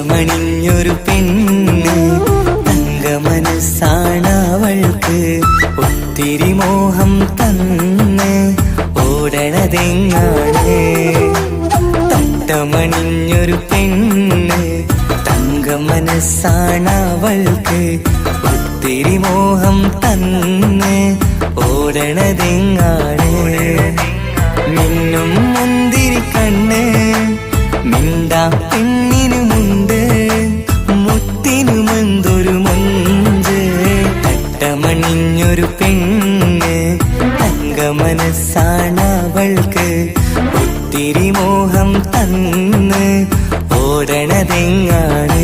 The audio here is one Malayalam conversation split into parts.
മണിഞ്ഞൊരു പെണ്ണ് തങ്കമനസ്സാണവൾക്ക് ഒത്തിരി മോഹം തന്ന് ഓടണതെങ്ങാണ്. തട്ടമണിഞ്ഞൊരു പെണ്ണ് തങ്കമനസ്സാണവൾക്ക് ഒത്തിരി മോഹം തന്ന് ഓടണതെങ്ങാണ്. മിന്നും മുന്തിരി കണ്ണ് മിണ്ടാ പെണ്ണിനുമുണ്ട് മുത്തിനുമെന്തൊരു മൊഞ്ച്. തട്ടമണിഞ്ഞൊരു പെണ്ണ് തങ്കമനസ്സാണവൾക്ക് ഒത്തിരി മോഹം തന്ന് ഓടണതെങ്ങാണ്.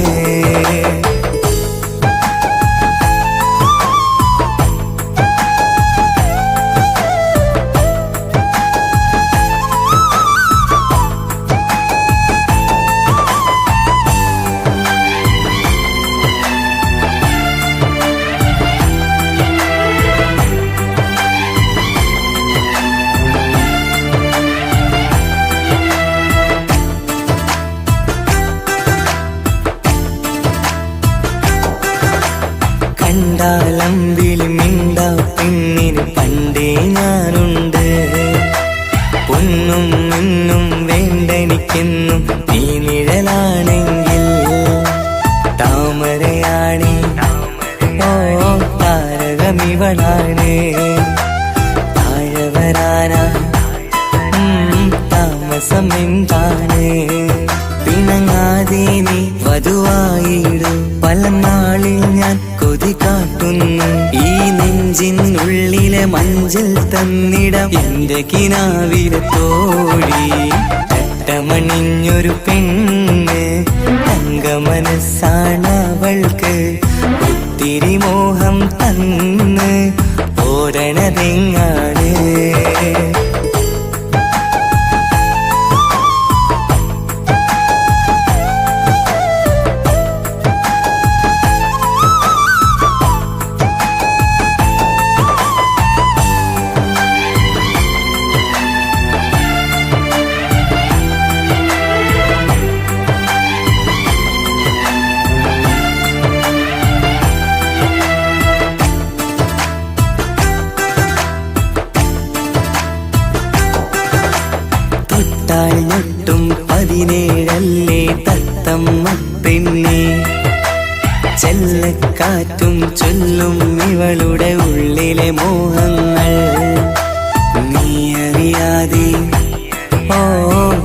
കണ്ടാലമ്പിളി മിണ്ടാ പെണ്ണിന് പണ്ടേ ഞാനുണ്ട്. പൊന്നും മിന്നും വേണ്ടെനിക്കെന്നും നീ നിഴലാണെങ്കിൽ താമരയാണേ ഓ താരകമിവളാണ്. താഴെ വരാനാ താമസം എന്താണ്? പിണങ്ങാതെ നീ വധുവായിടും പല നാളിൽ ഞാൻ കൊതി കാട്ടുന്നു. ഈ നെഞ്ചിനുള്ളിലെ മഞ്ചൽ തന്നിടം എന്റെ കിനാവിലെ തോഴി. തട്ടമണിഞ്ഞൊരു പെണ്ണ് തങ്കമനസ്സാണവൾക്ക് ഒത്തിരി മോഹം തന്ന് ഓടണതെങ്ങാണ്. ൊട്ടും 17 തത്തമ്മ പെണ്ണെ. ചെല്ലക്കാറ്റും ചൊല്ലും ഇവളുടെ ഉള്ളിലെ മോഹങ്ങൾ. നീ അറിയാതെ ഓ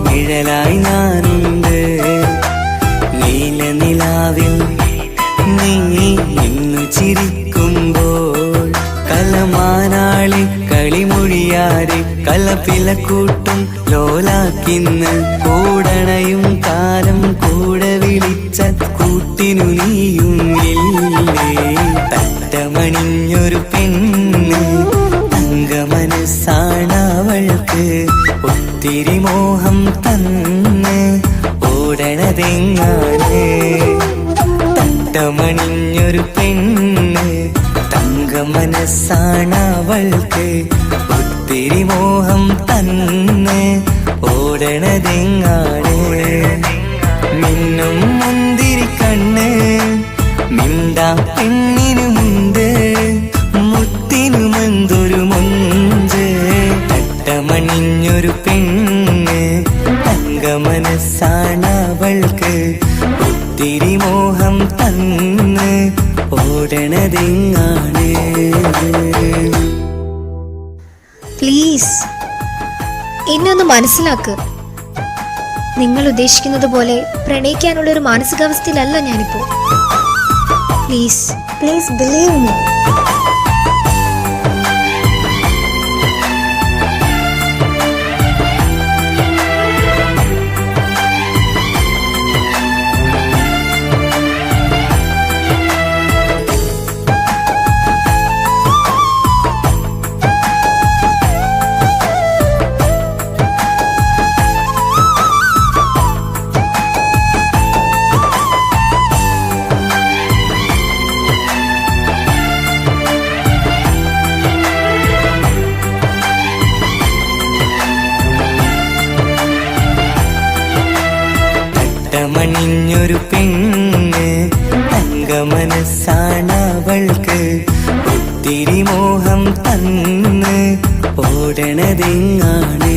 നിഴലായി ഞാനുണ്ട്. നീല നിലാവിൽ നീ ഇന്നു ചിരിക്കുമ്പോൾ കലമാനാളി കളിമൊഴിയാതെ കലപ്പിലക്കൂട്ടും ലോലാക്കിന്ന് കൂടണയും കാലം കൂടെ വിളിച്ച കൂട്ടിനു നീയും ഇല്ലേ. തട്ടമണിഞ്ഞൊരു പെണ്ണ് തങ്കമനസ്സാണവൾക്ക് ഒത്തിരി മോഹം തന്ന് ഓടണതെങ്ങാണ്. തട്ടമണിഞ്ഞൊരു പെണ്ണ് തങ്കമനസ്സാണവൾക്ക് ഒത്തിരി മോഹം തന്ന് ഓടണതെങ്ങാണ്. മിന്നും മുന്തിരി കണ്ണ് മിണ്ടാ പെണ്ണിനുമുണ്ട് മുത്തിനുമെന്തൊരു മൊഞ്ച്. തട്ടമണിഞ്ഞൊരു പെണ്ണ് തങ്കമനസ്സാണവൾക്ക് ഒത്തിരി മോഹം തന്ന് ഓടണതെങ്ങാണ്. പ്ലീസ് എന്നെ ഒന്ന് മനസ്സിലാക്ക്. നിങ്ങൾ ഉദ്ദേശിക്കുന്നത് പോലെ പ്രണയിക്കാനുള്ള ഒരു മാനസികാവസ്ഥയിലല്ല ഞാനിപ്പോ. Please please believe me. തട്ടമണിഞ്ഞൊരു പെണ്ണ് തങ്കമനസ്സാണവൾക്ക് ഒത്തിരി മോഹം തന്ന് ഓടണതെങ്ങാണ്.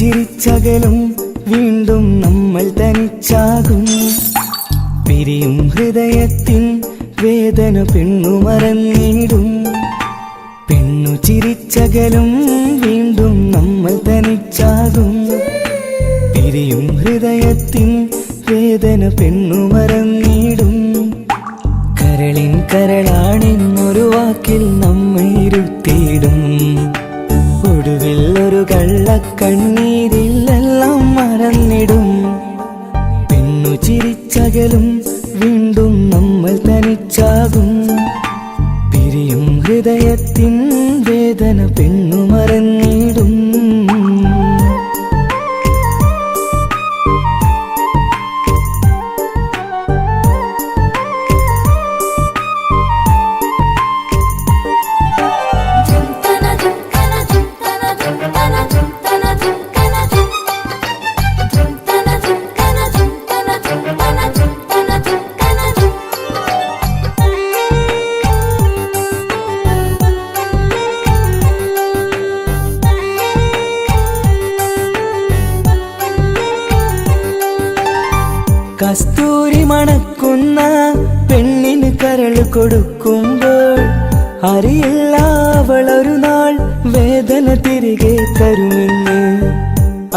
ചിരിച്ചകലും വീണ്ടും നമ്മൾ തനിച്ചാകും. പിരിയും ഹൃദയത്തിൻ വേദന പെണ്ണു മറന്നിടും. പെണ്ണു ചിരിച്ചകലും വീണ്ടും നമ്മൾ തനിച്ചാകും. പിരിയും ഹൃദയത്തിൻ വേദന പെണ്ണു മറന്നിടും. കരളിൻ കരളാണെന്നൊരു വാക്കിൽ നമ്മെ ഇരുത്തിയിടും. ഒടുവിൽ ഒരു കള്ളക്കണ്ണീരിലെല്ലാം മറന്നിടും. പെണ്ണു ചിരിച്ചകലും വീണ്ടും നമ്മൾ തനിച്ചാകും. പിരിയും ഹൃദയത്തിൻ വേദന പെണ്ണു മറന്നിടും. കസ്തൂരി മണക്കുന്ന പെണ്ണിന് കരള് കൊടുക്കുമ്പോൾ അറിയില്ല അവളൊരു നാൾ വേദന തിരികെ തരുമെന്ന്.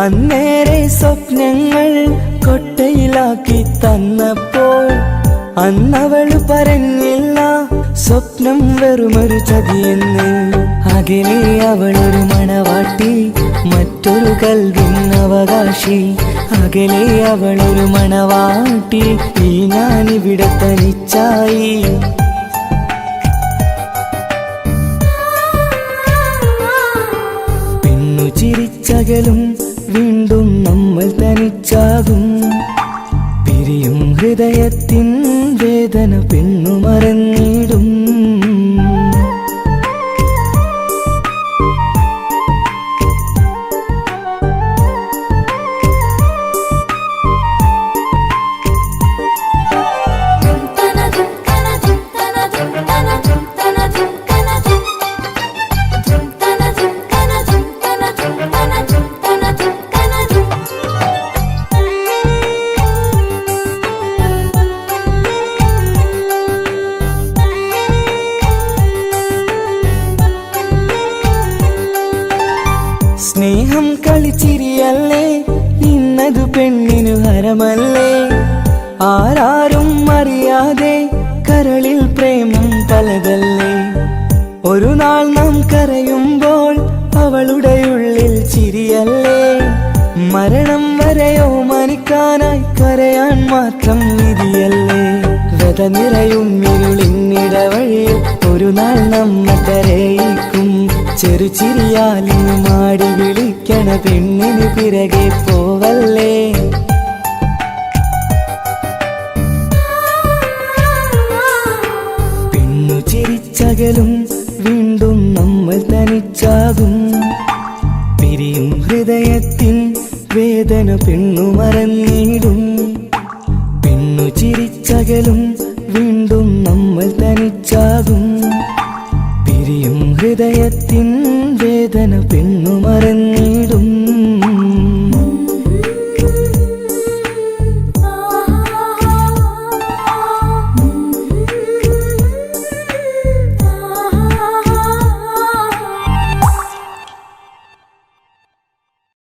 അന്നേരെ സ്വപ്നങ്ങൾ കൊട്ടയിലാക്കി തന്നപ്പോൾ അന്നവള് പറഞ്ഞില്ല സ്വപ്നം വെറുമൊരു ചതിയെന്ന്. അകലെ അവളൊരു മണവാട്ടി, മറ്റൊരു കൽവിൻ അവകാശി. അകലെ അവളൊരു മണവാട്ടി, ഈ ഞാനിവിടെ തനിച്ചായി. പെണ്ണു ചിരിച്ചകലും വീണ്ടും നമ്മൾ തനിച്ചാകും. പിരിയും ഹൃദയത്തിൻ വേദന പെണ്ണു മറന്നിടും. സ്നേഹം കളിച്ചിരിയല്ലേ, ഇന്നതു പെണ്ണിനു ഹരമല്ലേ. ആരാരും അറിയാതെ കരളിൽ പ്രേമം പലതല്ലേ. ഒരു നാൾ നാം കരയുമ്പോൾ അവളുടെ ഉള്ളിൽ ചിരിയല്ലേ. മരണം വരെയോ മനിക്കാനായി കരയാൻ മാത്രം വിധിയല്ലേ. വ്യത നിറയും ഇരുളിന്നിടവഴിയിൽ ഒരു നാൾ നമ്മെ കരയിക്കും. ചെറുചിരിയാലിന് മാടി വിളിക്കണ പെണ്ണിന് പിറകെ പോവല്ലേ. പെണ്ണു ചിരിച്ചകലും വീണ്ടും നമ്മൾ തനിച്ചാകും. പിരിയും ഹൃദയത്തിൻ വേദന പെണ്ണു മറന്നിടും. പെണ്ണു ചിരിച്ചകലും വീണ്ടും നമ്മൾ തനിച്ചാകും. പിരിയും ഹൃദയത്തിൻ വേദന പെണ്ണു മറന്നി